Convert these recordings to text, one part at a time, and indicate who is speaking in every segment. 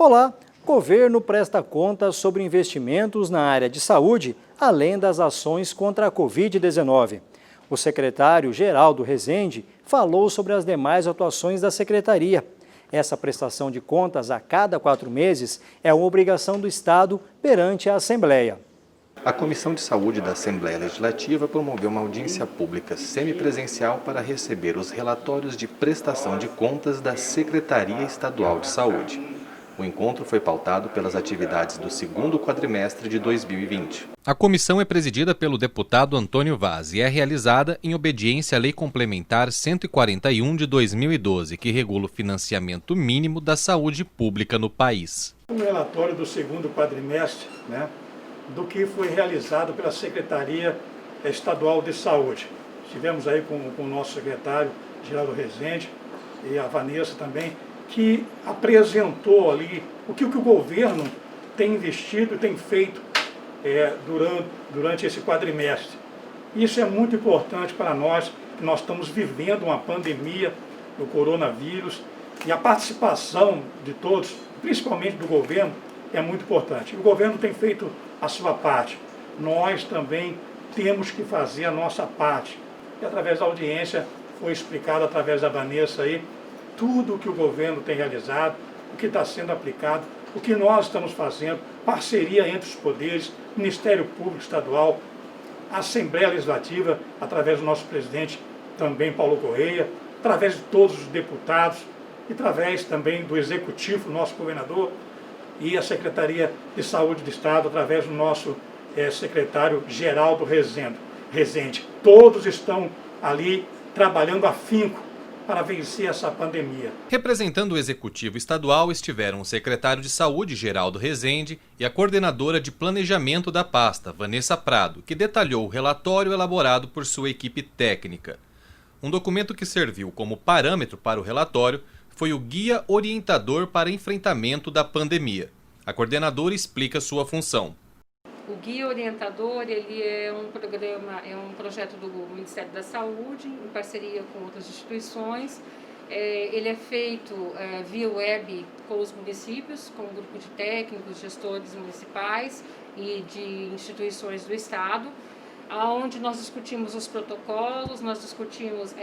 Speaker 1: Olá, o governo presta contas sobre investimentos na área de saúde, além das ações contra a Covid-19. O secretário Geraldo Rezende falou sobre as demais atuações da secretaria. Essa prestação de contas a cada 4 meses é uma obrigação do Estado perante a Assembleia.
Speaker 2: A Comissão de Saúde da Assembleia Legislativa promoveu uma audiência pública semipresencial para receber os relatórios de prestação de contas da Secretaria Estadual de Saúde. O encontro foi pautado pelas atividades do segundo quadrimestre de 2020. A comissão é presidida pelo deputado Antônio Vaz e é realizada em obediência à Lei Complementar 141 de 2012, que regula o financiamento mínimo da saúde pública no país.
Speaker 3: Um relatório do segundo quadrimestre, do que foi realizado pela Secretaria Estadual de Saúde. Estivemos aí com o nosso secretário, Geraldo Rezende, e a Vanessa também, que apresentou ali o que o governo tem investido e tem feito durante esse quadrimestre. Isso é muito importante para nós, que nós estamos vivendo uma pandemia do coronavírus, e a participação de todos, principalmente do governo, é muito importante. O governo tem feito a sua parte. Nós também temos que fazer a nossa parte. E através da audiência foi explicado através da Vanessa aí tudo o que o governo tem realizado, o que está sendo aplicado, o que nós estamos fazendo, parceria entre os poderes, Ministério Público Estadual, Assembleia Legislativa, através do nosso presidente também, Paulo Correia, através de todos os deputados, e através também do Executivo, nosso governador, e a Secretaria de Saúde do Estado, através do nosso secretário Geraldo Rezende. Todos estão ali trabalhando afinco para vencer essa pandemia.
Speaker 2: Representando o Executivo Estadual estiveram o secretário de Saúde, Geraldo Rezende, e a coordenadora de Planejamento da pasta, Vanessa Prado, que detalhou o relatório elaborado por sua equipe técnica. Um documento que serviu como parâmetro para o relatório foi o Guia Orientador para Enfrentamento da Pandemia. A coordenadora explica sua função.
Speaker 4: O Guia Orientador ele é um programa, é um projeto do Ministério da Saúde, em parceria com outras instituições. Ele é feito via web com os municípios, com um grupo de técnicos, gestores municipais e de instituições do Estado, onde nós discutimos os protocolos, nós discutimos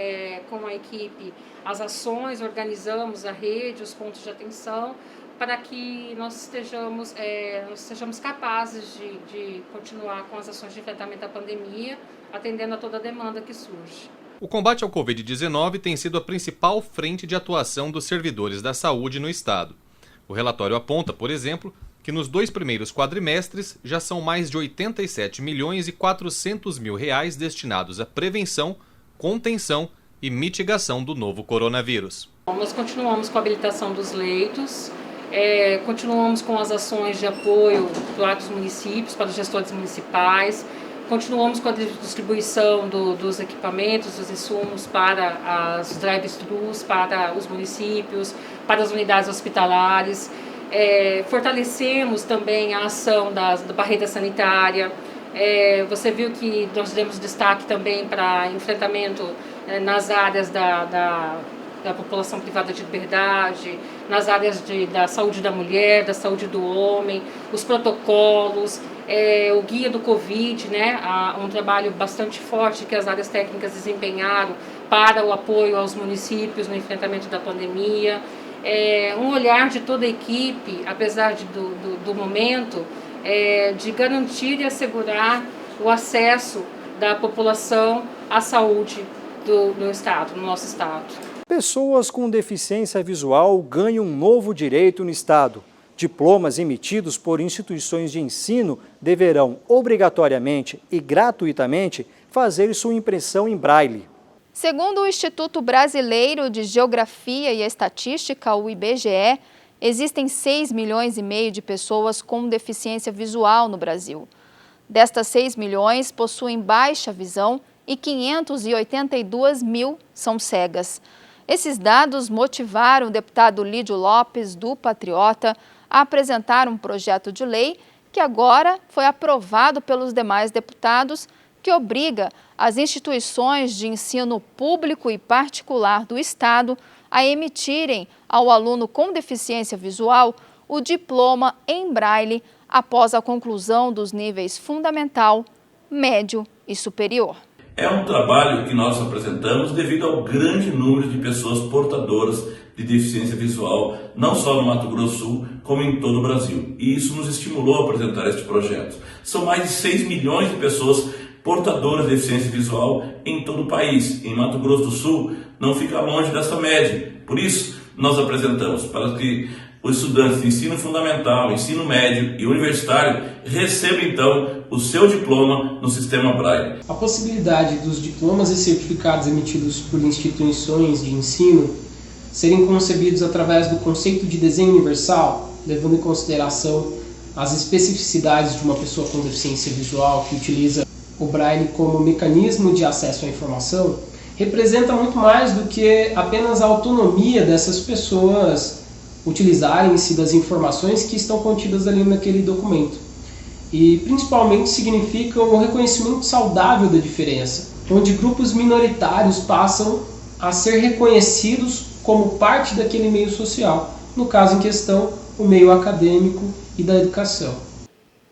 Speaker 4: com a equipe as ações, organizamos a rede, os pontos de atenção, para que nós sejamos capazes de continuar com as ações de enfrentamento à pandemia, atendendo a toda a demanda que surge.
Speaker 2: O combate ao Covid-19 tem sido a principal frente de atuação dos servidores da saúde no Estado. O relatório aponta, por exemplo, que nos 2 primeiros quadrimestres já são mais de 87 milhões e 400 mil reais destinados à prevenção, contenção e mitigação do novo coronavírus.
Speaker 4: Nós continuamos com a habilitação dos leitos, continuamos com as ações de apoio para os municípios, para os gestores municipais, continuamos com a distribuição dos equipamentos, dos insumos para as drive-thrus, para os municípios, para as unidades hospitalares. Fortalecemos também a ação da barreira sanitária. Você viu que nós demos destaque também para enfrentamento nas áreas da população privada de liberdade, nas áreas da saúde da mulher, da saúde do homem, os protocolos, o guia do Covid, um trabalho bastante forte que as áreas técnicas desempenharam para o apoio aos municípios no enfrentamento da pandemia. Um olhar de toda a equipe, apesar do momento, de garantir e assegurar o acesso da população à saúde do Estado, no nosso Estado.
Speaker 1: Pessoas com deficiência visual ganham um novo direito no Estado. Diplomas emitidos por instituições de ensino deverão, obrigatoriamente e gratuitamente, fazer sua impressão em braille.
Speaker 5: Segundo o Instituto Brasileiro de Geografia e Estatística, o IBGE, existem 6,5 milhões de pessoas com deficiência visual no Brasil. Destas 6 milhões possuem baixa visão e 582 mil são cegas. Esses dados motivaram o deputado Lídio Lopes, do Patriota, a apresentar um projeto de lei que agora foi aprovado pelos demais deputados, que obriga as instituições de ensino público e particular do Estado a emitirem ao aluno com deficiência visual o diploma em Braille após a conclusão dos níveis fundamental, médio e superior.
Speaker 6: É um trabalho que nós apresentamos devido ao grande número de pessoas portadoras de deficiência visual, não só no Mato Grosso do Sul, como em todo o Brasil. E isso nos estimulou a apresentar este projeto. São mais de 6 milhões de pessoas portadoras de deficiência visual em todo o país. Em Mato Grosso do Sul, não fica longe dessa média. Por isso, nós apresentamos para que os estudantes de ensino fundamental, ensino médio e universitário recebam, então, o seu diploma no sistema Braille.
Speaker 7: A possibilidade dos diplomas e certificados emitidos por instituições de ensino serem concebidos através do conceito de desenho universal, levando em consideração as especificidades de uma pessoa com deficiência visual que utiliza o Braille como mecanismo de acesso à informação, representa muito mais do que apenas a autonomia dessas pessoas utilizarem-se das informações que estão contidas ali naquele documento. E principalmente significa um reconhecimento saudável da diferença, onde grupos minoritários passam a ser reconhecidos como parte daquele meio social, no caso em questão, o meio acadêmico e da educação.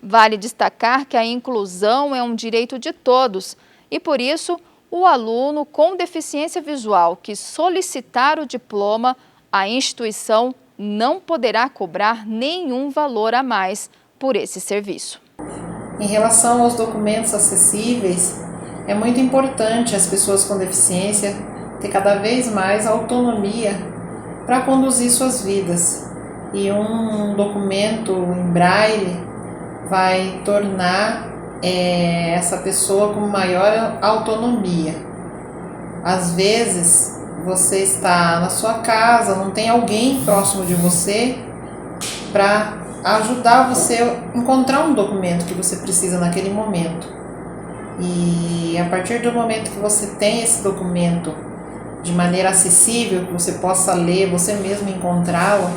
Speaker 5: Vale destacar que a inclusão é um direito de todos e, por isso, o aluno com deficiência visual que solicitar o diploma, a instituição não poderá cobrar nenhum valor a mais por esse serviço.
Speaker 8: Em relação aos documentos acessíveis, é muito importante as pessoas com deficiência ter cada vez mais autonomia para conduzir suas vidas. E um documento em Braille vai tornar essa pessoa com maior autonomia. Às vezes, você está na sua casa, não tem alguém próximo de você para ajudar você a encontrar um documento que você precisa naquele momento. E a partir do momento que você tem esse documento de maneira acessível, que você possa ler, você mesmo encontrá-lo,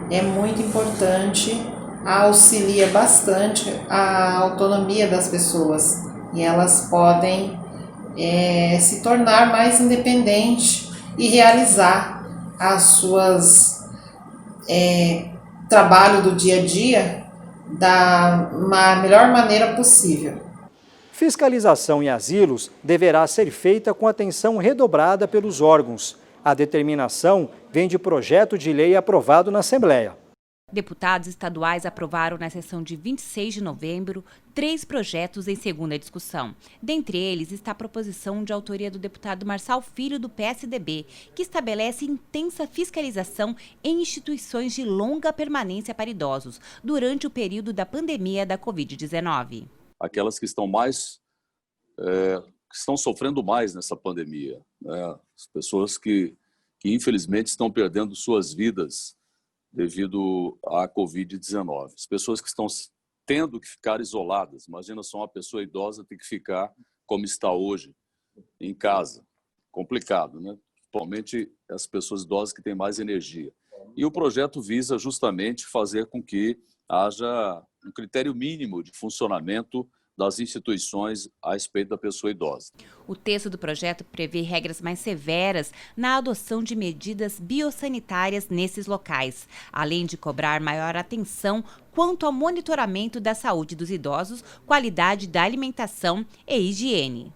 Speaker 8: é muito importante, auxilia bastante a autonomia das pessoas e elas podem se tornar mais independentes e realizar as suas trabalho do dia a dia da melhor maneira possível.
Speaker 1: Fiscalização em asilos deverá ser feita com atenção redobrada pelos órgãos. A determinação vem de projeto de lei aprovado na Assembleia.
Speaker 9: Deputados estaduais aprovaram na sessão de 26 de novembro 3 projetos em segunda discussão. Dentre eles está a proposição de autoria do deputado Marçal Filho, do PSDB, que estabelece intensa fiscalização em instituições de longa permanência para idosos durante o período da pandemia da Covid-19.
Speaker 10: Aquelas que estão que estão sofrendo mais nessa pandemia, né? As pessoas que infelizmente estão perdendo suas vidas devido à Covid-19. As pessoas que estão tendo que ficar isoladas. Imagina só uma pessoa idosa ter que ficar como está hoje, em casa. Complicado, né? Principalmente as pessoas idosas que têm mais energia. E o projeto visa justamente fazer com que haja um critério mínimo de funcionamento das instituições a respeito da pessoa idosa.
Speaker 9: O texto do projeto prevê regras mais severas na adoção de medidas biosanitárias nesses locais, além de cobrar maior atenção quanto ao monitoramento da saúde dos idosos, qualidade da alimentação e higiene.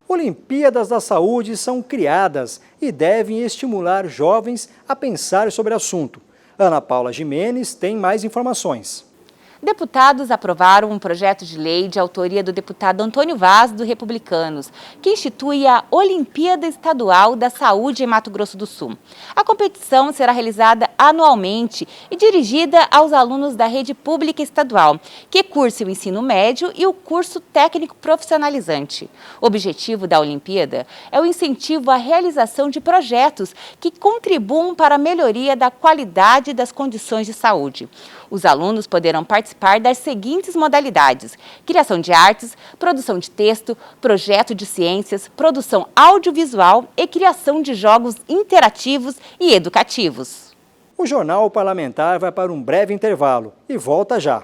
Speaker 1: Olimpíadas da Saúde são criadas e devem estimular jovens a pensar sobre o assunto. Ana Paula Gimenez tem mais informações.
Speaker 9: Deputados aprovaram um projeto de lei de autoria do deputado Antônio Vaz, do Republicanos, que institui a Olimpíada Estadual da Saúde em Mato Grosso do Sul. A competição será realizada anualmente e dirigida aos alunos da rede pública estadual, que cursam o ensino médio e o curso técnico profissionalizante. O objetivo da Olimpíada é o incentivo à realização de projetos que contribuam para a melhoria da qualidade das condições de saúde. Os alunos poderão participar das seguintes modalidades: criação de artes, produção de texto, projeto de ciências, produção audiovisual e criação de jogos interativos e educativos.
Speaker 1: O Jornal Parlamentar vai para um breve intervalo e volta já.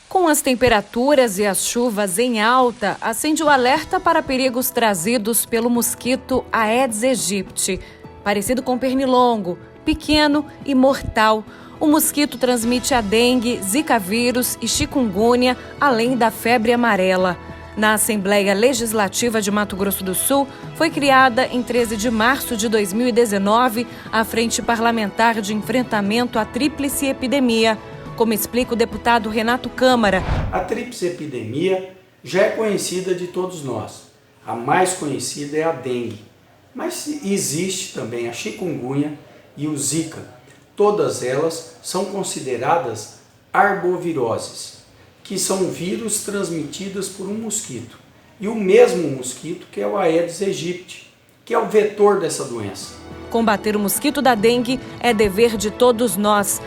Speaker 11: Com as temperaturas e as chuvas em alta, acende o alerta para perigos trazidos pelo mosquito Aedes aegypti. parecido com pernilongo, pequeno e mortal. O mosquito transmite a dengue, zika vírus e chikungunya, além da febre amarela. Na Assembleia Legislativa de Mato Grosso do Sul, foi criada em 13 de março de 2019 a Frente Parlamentar de Enfrentamento à Tríplice Epidemia, como explica o deputado Renato Câmara.
Speaker 12: A tríplice epidemia já é conhecida de todos nós. A mais conhecida é a dengue, mas existe também a chikungunya e o zika. Todas elas são consideradas arboviroses, que são vírus transmitidos por um mosquito. E o mesmo mosquito que é o Aedes aegypti, que é o vetor dessa doença.
Speaker 11: Combater o mosquito da dengue é dever de todos nós.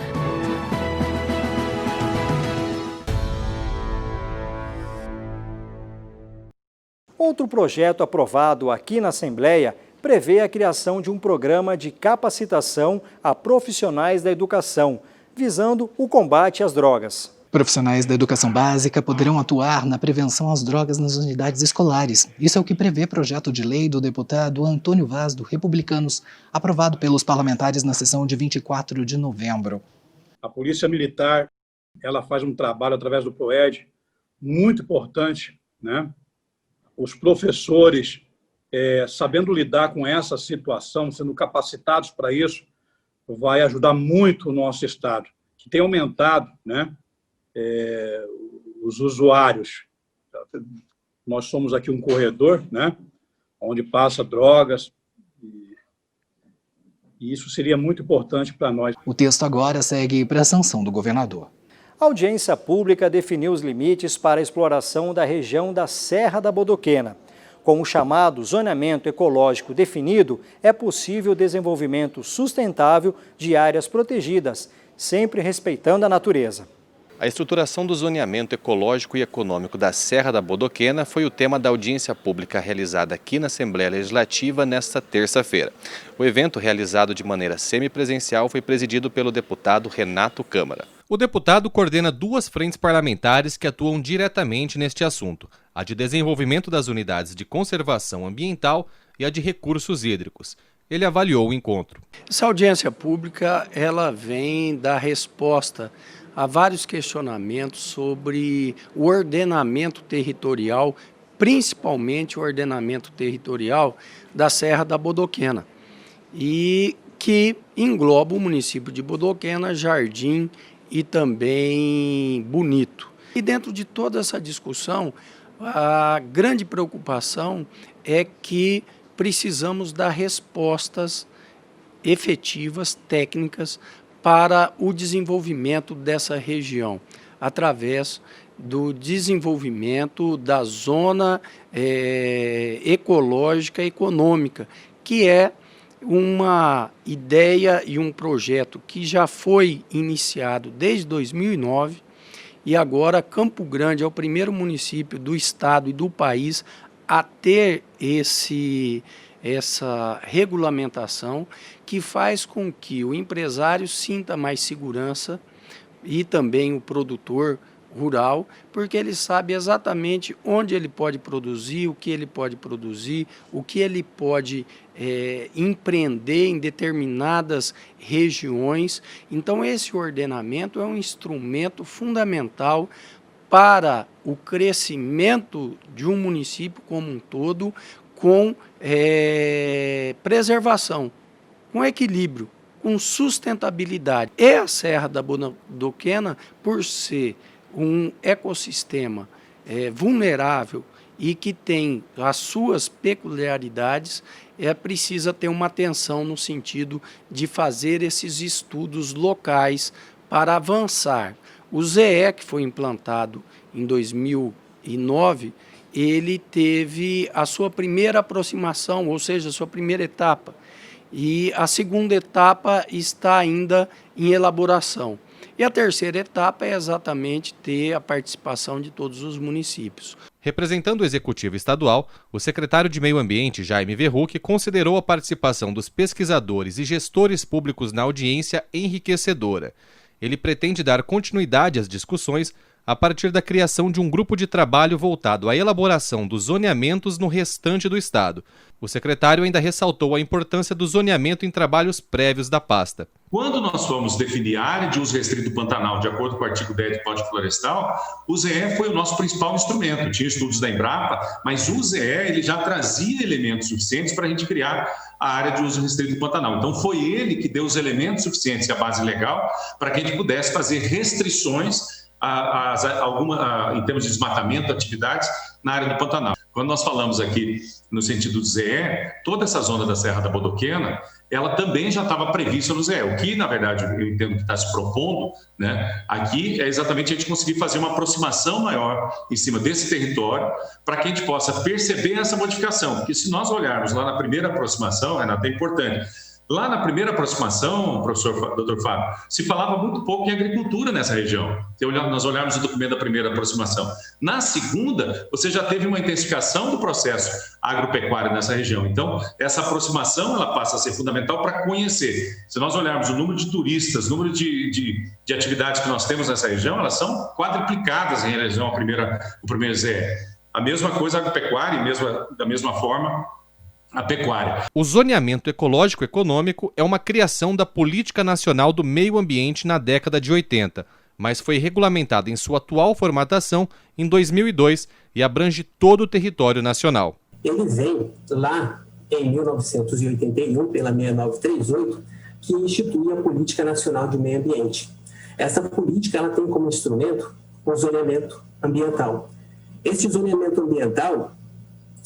Speaker 1: Outro projeto aprovado aqui na Assembleia prevê a criação de um programa de capacitação a profissionais da educação, visando o combate às drogas.
Speaker 13: Profissionais da educação básica poderão atuar na prevenção às drogas nas unidades escolares. Isso é o que prevê projeto de lei do deputado Antônio Vaz, do Republicanos, aprovado pelos parlamentares na sessão de 24 de novembro.
Speaker 3: A Polícia Militar, ela faz um trabalho através do PROED muito importante, né? Os professores, sabendo lidar com essa situação, sendo capacitados para isso, vai ajudar muito o nosso Estado, que tem aumentado, né, os usuários. Nós somos aqui um corredor, né, onde passa drogas, e isso seria muito importante para nós.
Speaker 13: O texto agora segue para a sanção do governador.
Speaker 1: A audiência pública definiu os limites para a exploração da região da Serra da Bodoquena. Com o chamado zoneamento ecológico definido, é possível o desenvolvimento sustentável de áreas protegidas, sempre respeitando a natureza.
Speaker 2: A estruturação do zoneamento ecológico e econômico da Serra da Bodoquena foi o tema da audiência pública realizada aqui na Assembleia Legislativa nesta terça-feira. O evento, realizado de maneira semipresencial, foi presidido pelo deputado Renato Câmara.
Speaker 14: O deputado coordena duas frentes parlamentares que atuam diretamente neste assunto, a de desenvolvimento das unidades de conservação ambiental e a de recursos hídricos. Ele avaliou o encontro.
Speaker 12: Essa audiência pública, ela vem dar resposta a vários questionamentos sobre o ordenamento territorial, principalmente o ordenamento territorial da Serra da Bodoquena, e que engloba o município de Bodoquena, Jardim e também Bonito. E dentro de toda essa discussão, a grande preocupação é que precisamos dar respostas efetivas, técnicas, para o desenvolvimento dessa região, através do desenvolvimento da zona ecológica econômica, que é uma ideia e um projeto que já foi iniciado desde 2009 e agora Campo Grande é o primeiro município do estado e do país a ter essa regulamentação que faz com que o empresário sinta mais segurança e também o produtor rural, porque ele sabe exatamente onde ele pode produzir, o que ele pode produzir, o que ele pode empreender em determinadas regiões. Então esse ordenamento é um instrumento fundamental para o crescimento de um município como um todo, com preservação, com equilíbrio, com sustentabilidade. E a Serra da Bodoquena, por ser um ecossistema vulnerável e que tem as suas peculiaridades, precisa ter uma atenção no sentido de fazer esses estudos locais para avançar. O ZE, que foi implantado em 2009, ele teve a sua primeira aproximação, ou seja, a sua primeira etapa. E a segunda etapa está ainda em elaboração. E a terceira etapa é exatamente ter a participação de todos os municípios.
Speaker 14: Representando o Executivo Estadual, o secretário de Meio Ambiente, Jaime Verruc, considerou a participação dos pesquisadores e gestores públicos na audiência enriquecedora. Ele pretende dar continuidade às discussões a partir da criação de um grupo de trabalho voltado à elaboração dos zoneamentos no restante do Estado, O secretário ainda ressaltou a importância do zoneamento em trabalhos prévios da pasta.
Speaker 15: Quando nós fomos definir a área de uso restrito do Pantanal, de acordo com o artigo 10 do Código Florestal, o ZE foi o nosso principal instrumento. Tinha estudos da Embrapa, mas o ZE ele já trazia elementos suficientes para a gente criar a área de uso restrito do Pantanal. Então, foi ele que deu os elementos suficientes e a base legal para que a gente pudesse fazer restrições em termos de desmatamento, atividades na área do Pantanal. Quando nós falamos aqui no sentido do ZE, toda essa zona da Serra da Bodoquena, ela também já estava prevista no ZE. O que, na verdade, eu entendo que está se propondo, né, aqui é exatamente a gente conseguir fazer uma aproximação maior em cima desse território para que a gente possa perceber essa modificação. Porque se nós olharmos lá na primeira aproximação, Renato, é importante. Lá na primeira aproximação, professor Dr. Fábio, se falava muito pouco em agricultura nessa região. Nós olharmos o documento da primeira aproximação. Na segunda, você já teve uma intensificação do processo agropecuário nessa região. Então, essa aproximação ela passa a ser fundamental para conhecer. Se nós olharmos o número de turistas, o número de atividades que nós temos nessa região, elas são quadriplicadas em relação ao primeiro ZE. A mesma coisa a agropecuária e da mesma forma a pecuária.
Speaker 14: O zoneamento ecológico-econômico é uma criação da Política Nacional do Meio Ambiente na década de 80, mas foi regulamentado em sua atual formatação em 2002 e abrange todo o território nacional.
Speaker 16: Ele vem lá em 1981, pela 6938, que institui a Política Nacional de Meio Ambiente. Essa política ela tem como instrumento o zoneamento ambiental. Esse zoneamento ambiental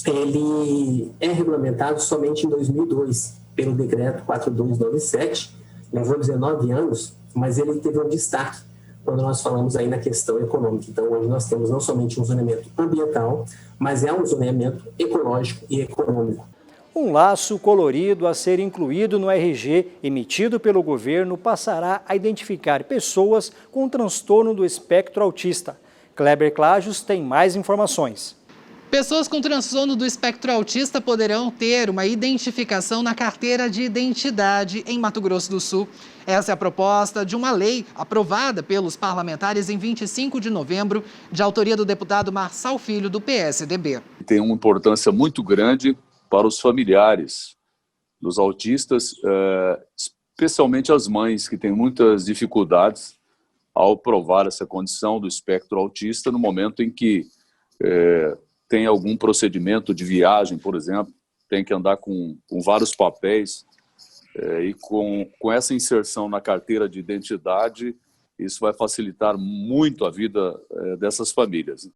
Speaker 16: ele é regulamentado somente em 2002, pelo decreto 4297, levou 19 anos, mas ele teve um destaque quando nós falamos aí na questão econômica. Então, hoje nós temos não somente um zoneamento ambiental, mas é um zoneamento ecológico e econômico.
Speaker 1: Um laço colorido a ser incluído no RG emitido pelo governo passará a identificar pessoas com transtorno do espectro autista. Kleber Clajos tem mais informações.
Speaker 13: Pessoas com transtorno do espectro autista poderão ter uma identificação na carteira de identidade em Mato Grosso do Sul. Essa é a proposta de uma lei aprovada pelos parlamentares em 25 de novembro, de autoria do deputado Marçal Filho, do PSDB.
Speaker 10: Tem uma importância muito grande para os familiares dos autistas, especialmente as mães que têm muitas dificuldades ao provar essa condição do espectro autista no momento em que tem algum procedimento de viagem, por exemplo, tem que andar com vários papéis, e com essa inserção na carteira de identidade, isso vai facilitar muito a vida dessas famílias.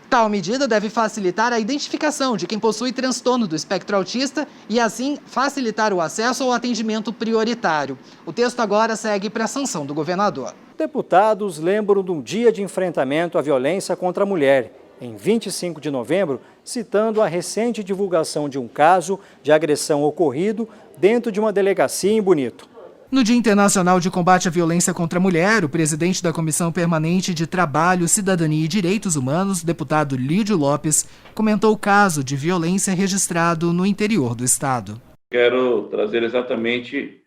Speaker 13: Tal medida deve facilitar a identificação de quem possui transtorno do espectro autista e, assim, facilitar o acesso ao atendimento prioritário. O texto agora segue para a sanção do governador.
Speaker 1: Deputados lembram de um dia de enfrentamento à violência contra a mulher, em 25 de novembro, citando a recente divulgação de um caso de agressão ocorrido dentro de uma delegacia em Bonito.
Speaker 13: No Dia Internacional de Combate à Violência contra a Mulher, o presidente da Comissão Permanente de Trabalho, Cidadania e Direitos Humanos, deputado Lídio Lopes, comentou o caso de violência registrado no interior do estado.
Speaker 17: Quero trazer exatamente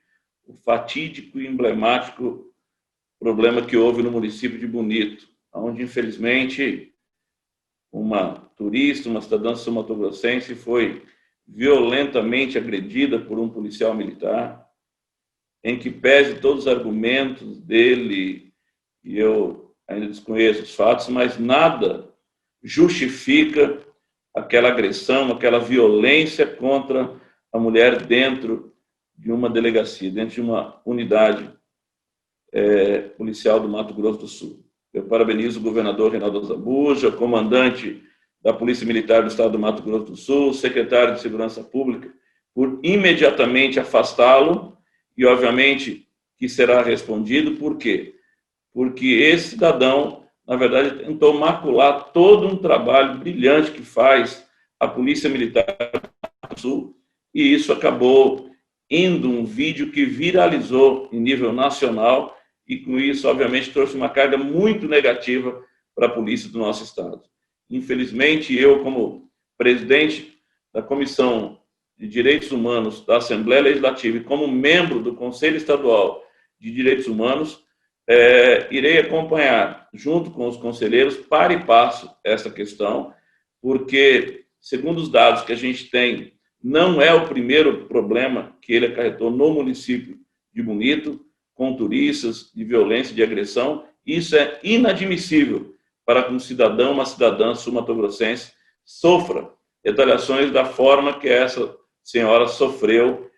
Speaker 17: o fatídico e emblemático problema que houve no município de Bonito, onde, infelizmente, uma turista, uma cidadã sul-mato-grossense foi violentamente agredida por um policial militar, em que pese todos os argumentos dele, e eu ainda desconheço os fatos, mas nada justifica aquela agressão, aquela violência contra a mulher dentro de uma delegacia, dentro de uma unidade policial do Mato Grosso do Sul. Eu parabenizo o governador Reinaldo Azambuja, comandante da Polícia Militar do Estado do Mato Grosso do Sul, secretário de Segurança Pública, por imediatamente afastá-lo e, obviamente, que será respondido. Por quê? Porque esse cidadão, na verdade, tentou macular todo um trabalho brilhante que faz a Polícia Militar do Sul, e isso acabou indo um vídeo que viralizou em nível nacional e, com isso, obviamente, trouxe uma carga muito negativa para a polícia do nosso estado. Infelizmente, eu, como presidente da Comissão de Direitos Humanos da Assembleia Legislativa e como membro do Conselho Estadual de Direitos Humanos, irei acompanhar, junto com os conselheiros, para e passo essa questão, porque, segundo os dados que a gente tem não é o primeiro problema que ele acarretou no município de Bonito, com turistas, de violência, de agressão. Isso é inadmissível para que um cidadão, uma cidadã sul-mato-grossense sofra retaliações da forma que essa senhora sofreu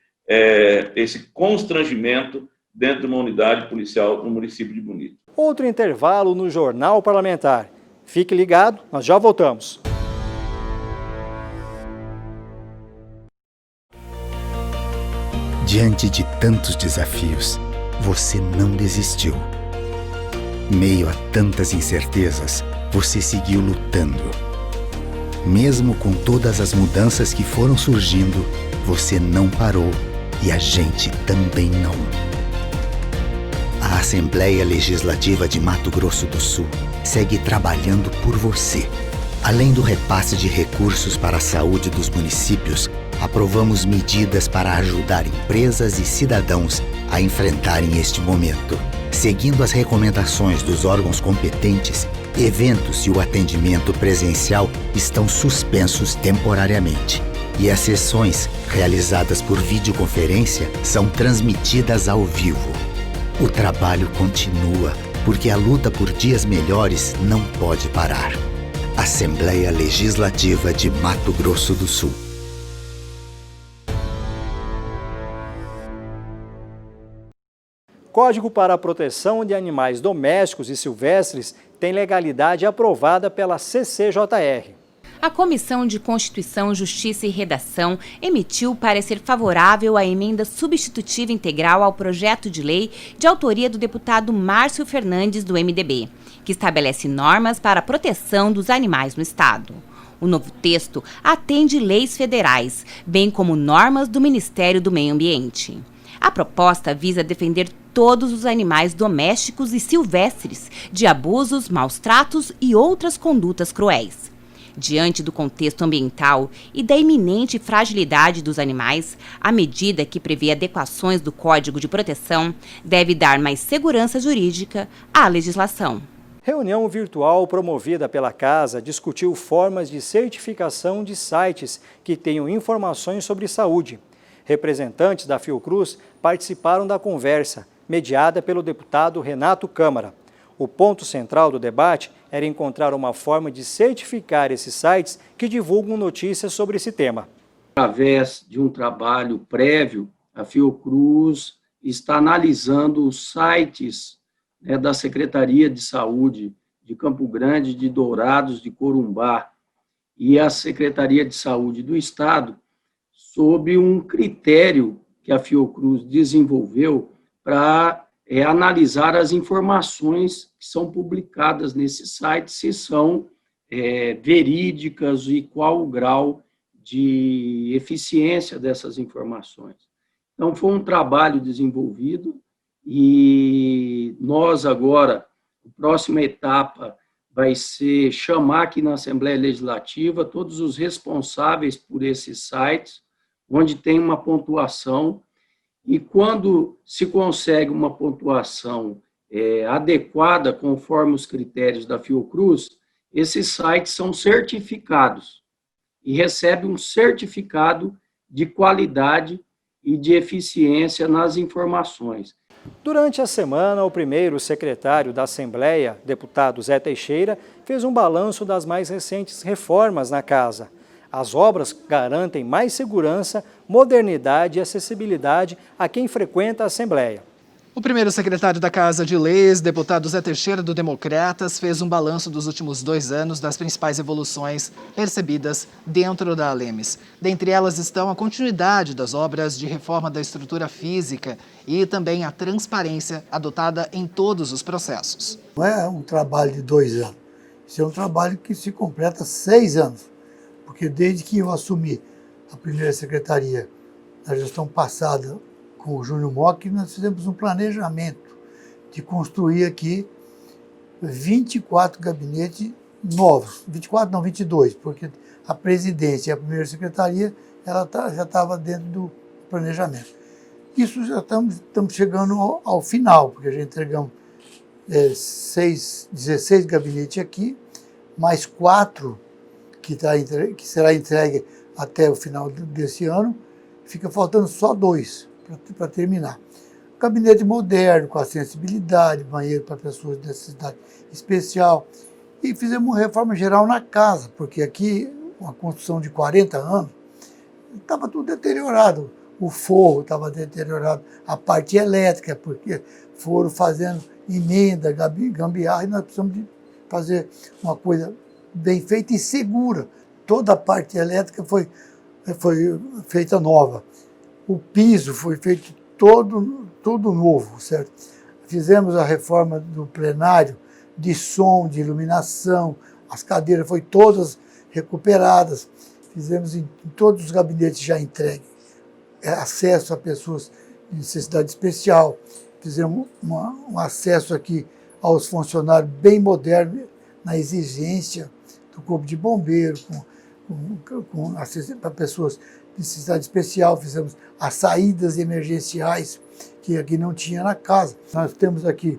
Speaker 17: esse constrangimento dentro de uma unidade policial no município de Bonito.
Speaker 1: Outro intervalo no Jornal Parlamentar. Fique ligado, nós já voltamos.
Speaker 18: Diante de tantos desafios, você não desistiu. Meio a tantas incertezas, você seguiu lutando. Mesmo com todas as mudanças que foram surgindo, você não parou e a gente também não. A Assembleia Legislativa de Mato Grosso do Sul segue trabalhando por você. Além do repasse de recursos para a saúde dos municípios, aprovamos medidas para ajudar empresas e cidadãos a enfrentarem este momento. Seguindo as recomendações dos órgãos competentes, eventos e o atendimento presencial estão suspensos temporariamente. E as sessões, realizadas por videoconferência, são transmitidas ao vivo. O trabalho continua, porque a luta por dias melhores não pode parar. Assembleia Legislativa de Mato Grosso do Sul.
Speaker 1: Código para a Proteção de Animais Domésticos e Silvestres tem legalidade aprovada pela CCJR.
Speaker 9: A Comissão de Constituição, Justiça e Redação emitiu parecer favorável à emenda substitutiva integral ao projeto de lei de autoria do deputado Márcio Fernandes, do MDB, que estabelece normas para a proteção dos animais no Estado. O novo texto atende leis federais, bem como normas do Ministério do Meio Ambiente. A proposta visa defender todos os animais domésticos e silvestres de abusos, maus-tratos e outras condutas cruéis. Diante do contexto ambiental e da iminente fragilidade dos animais, a medida que prevê adequações do Código de Proteção deve dar mais segurança jurídica à legislação.
Speaker 1: Reunião virtual promovida pela Casa discutiu formas de certificação de sites que tenham informações sobre saúde. Representantes da Fiocruz participaram da conversa, mediada pelo deputado Renato Câmara. O ponto central do debate era encontrar uma forma de certificar esses sites que divulgam notícias sobre esse tema.
Speaker 12: Através de um trabalho prévio, a Fiocruz está analisando os sites da Secretaria de Saúde de Campo Grande, de Dourados, de Corumbá e a Secretaria de Saúde do Estado, sob um critério que a Fiocruz desenvolveu para analisar as informações que são publicadas nesse site, se são verídicas e qual o grau de eficiência dessas informações. Então, foi um trabalho desenvolvido e nós agora, a próxima etapa vai ser chamar aqui na Assembleia Legislativa todos os responsáveis por esses sites, onde tem uma pontuação. E quando se consegue uma pontuação adequada, conforme os critérios da Fiocruz, esses sites são certificados e recebem um certificado de qualidade e de eficiência nas informações.
Speaker 1: Durante a semana, o primeiro secretário da Assembleia, deputado Zé Teixeira, fez um balanço das mais recentes reformas na Casa. As obras garantem mais segurança, modernidade e acessibilidade a quem frequenta a Assembleia.
Speaker 13: O primeiro secretário da Casa de Leis, deputado Zé Teixeira, do Democratas, fez um balanço dos últimos 2 anos das principais evoluções percebidas dentro da Alemes. Dentre elas estão a continuidade das obras de reforma da estrutura física e também a transparência adotada em todos os processos.
Speaker 19: Não é um trabalho de 2 anos, isso é um trabalho que se completa 6 anos, porque desde que eu assumi a primeira secretaria na gestão passada, com o Júnior Mock, nós fizemos um planejamento de construir aqui 24 gabinetes novos, 24 não, 22, porque a presidência e a primeira secretaria já estava dentro do planejamento. Isso já estamos chegando ao final, porque já entregamos 16 gabinetes aqui, mais 4 que será entregue até o final desse ano, fica faltando só 2 para terminar. Gabinete moderno, com acessibilidade, banheiro para pessoas de necessidade especial. E fizemos uma reforma geral na casa, porque aqui, uma construção de 40 anos, estava tudo deteriorado. O forro estava deteriorado, a parte elétrica, porque foram fazendo emenda, gambiarra, e nós precisamos de fazer uma coisa bem feita e segura. Toda a parte elétrica foi feita nova. O piso foi feito todo novo, certo? Fizemos a reforma do plenário, de som, de iluminação, as cadeiras foram todas recuperadas. Fizemos em todos os gabinetes já entregues acesso a pessoas de necessidade especial. Fizemos um acesso aqui aos funcionários bem moderno, na exigência do Corpo de Bombeiro, para pessoas de necessidade especial. Fizemos as saídas emergenciais, que aqui não tinha na casa. Nós temos aqui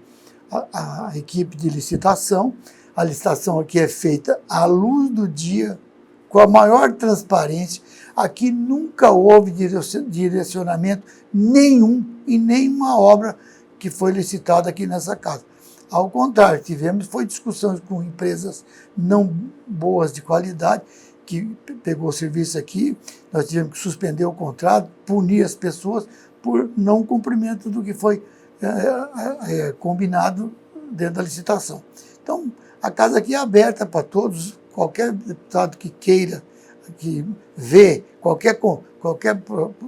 Speaker 19: a equipe de licitação. A licitação aqui é feita à luz do dia, com a maior transparência. Aqui nunca houve direcionamento nenhum em nenhuma obra que foi licitada aqui nessa casa. Ao contrário, foi discussões com empresas não boas de qualidade, que pegou o serviço aqui, nós tivemos que suspender o contrato, punir as pessoas por não cumprimento do que foi combinado dentro da licitação. Então, a casa aqui é aberta para todos, qualquer deputado que queira, que vê qualquer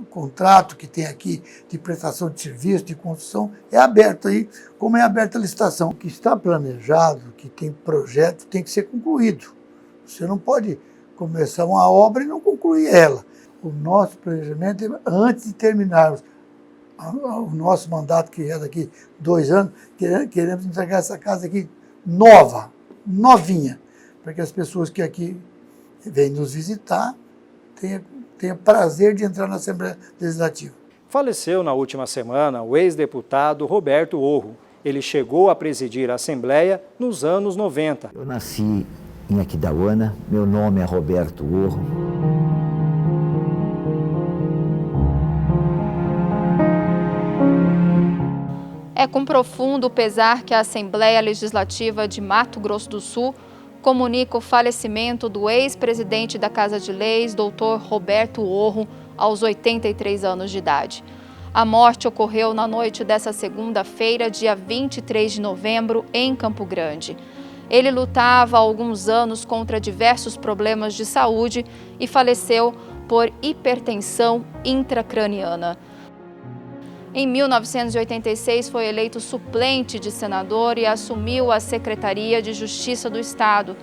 Speaker 19: contrato que tem aqui de prestação de serviço, de construção, é aberto aí, como é aberta a licitação. O que está planejado, que tem projeto, tem que ser concluído. Você não pode começar uma obra e não concluir ela. O nosso planejamento é, antes de terminarmos o nosso mandato, que é daqui 2 anos, queremos entregar essa casa aqui novinha, para que as pessoas que aqui vêm nos visitar tenham prazer de entrar na Assembleia Legislativa.
Speaker 1: Faleceu na última semana o ex-deputado Roberto Orro. Ele chegou a presidir a Assembleia nos anos 90.
Speaker 20: Eu nasci em Aquidauana, meu nome é Roberto Orro.
Speaker 5: É com profundo pesar que a Assembleia Legislativa de Mato Grosso do Sul comunica o falecimento do ex-presidente da Casa de Leis, Dr. Roberto Orro, aos 83 anos de idade. A morte ocorreu na noite dessa segunda-feira, dia 23 de novembro, em Campo Grande. Ele lutava há alguns anos contra diversos problemas de saúde e faleceu por hipertensão intracraniana. Em 1986, foi eleito suplente de senador e assumiu a Secretaria de Justiça do Estado.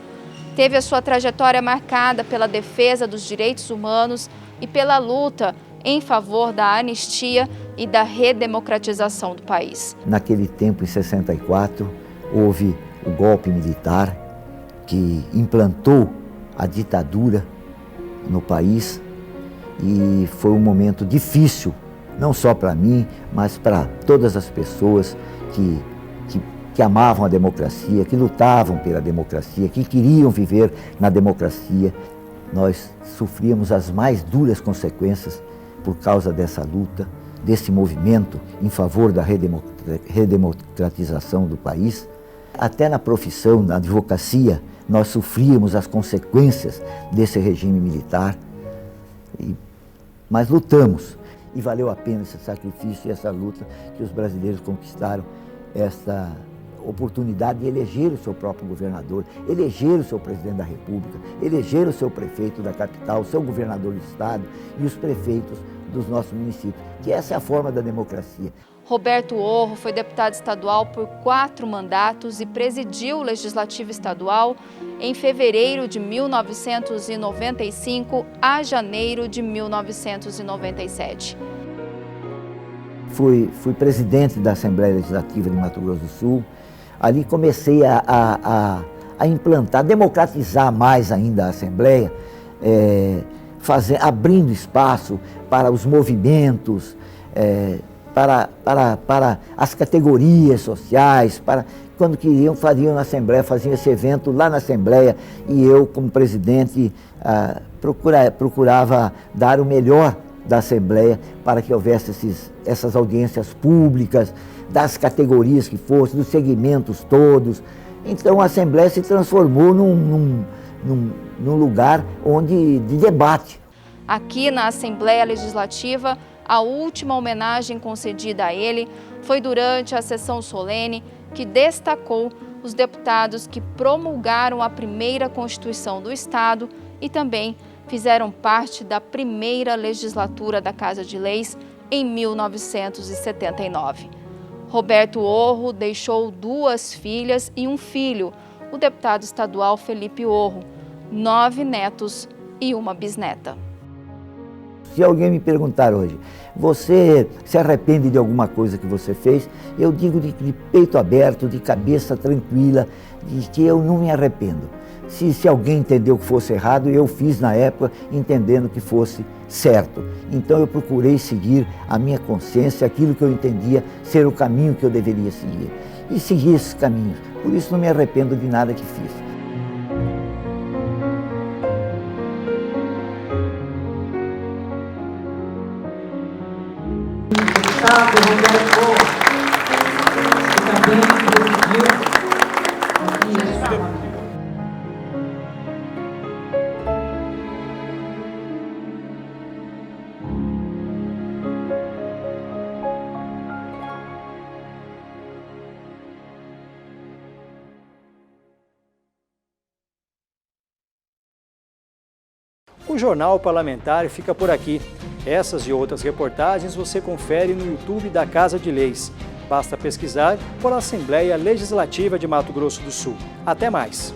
Speaker 5: Teve a sua trajetória marcada pela defesa dos direitos humanos e pela luta em favor da anistia e da redemocratização do país.
Speaker 20: Naquele tempo, em 64, houve o golpe militar que implantou a ditadura no país e foi um momento difícil, não só para mim, mas para todas as pessoas que amavam a democracia, que lutavam pela democracia, que queriam viver na democracia. Nós sofríamos as mais duras consequências por causa dessa luta, desse movimento em favor da redemocratização do país. Até na profissão, na advocacia, nós sofríamos as consequências desse regime militar, mas lutamos. E valeu a pena esse sacrifício e essa luta que os brasileiros conquistaram, essa oportunidade de eleger o seu próprio governador, eleger o seu presidente da República, eleger o seu prefeito da capital, o seu governador do estado e os prefeitos dos nossos municípios, que essa é a forma da democracia.
Speaker 5: Roberto Orro foi deputado estadual por 4 mandatos e presidiu o Legislativo Estadual em fevereiro de 1995 a janeiro de 1997.
Speaker 20: Fui presidente da Assembleia Legislativa de Mato Grosso do Sul. Ali comecei a implantar, democratizar mais ainda a Assembleia, abrindo espaço para os movimentos, para as categorias sociais, quando faziam na Assembleia, faziam esse evento lá na Assembleia, e eu, como presidente, procurava dar o melhor da Assembleia para que houvesse essas audiências públicas, das categorias que fossem, dos segmentos todos. Então a Assembleia se transformou num lugar de debate.
Speaker 5: Aqui na Assembleia Legislativa, a última homenagem concedida a ele foi durante a sessão solene que destacou os deputados que promulgaram a primeira Constituição do Estado e também fizeram parte da primeira legislatura da Casa de Leis em 1979. Roberto Orro deixou 2 filhas e um filho, o deputado estadual Felipe Orro, 9 netos e uma bisneta.
Speaker 20: Se alguém me perguntar hoje, você se arrepende de alguma coisa que você fez? Eu digo de peito aberto, de cabeça tranquila, de que eu não me arrependo. Se alguém entendeu que fosse errado, eu fiz na época entendendo que fosse certo. Então eu procurei seguir a minha consciência, aquilo que eu entendia ser o caminho que eu deveria seguir. E segui esses caminhos. Por isso não me arrependo de nada que fiz.
Speaker 1: O Jornal Parlamentar fica por aqui. Essas e outras reportagens você confere no YouTube da Casa de Leis. Basta pesquisar por Assembleia Legislativa de Mato Grosso do Sul. Até mais!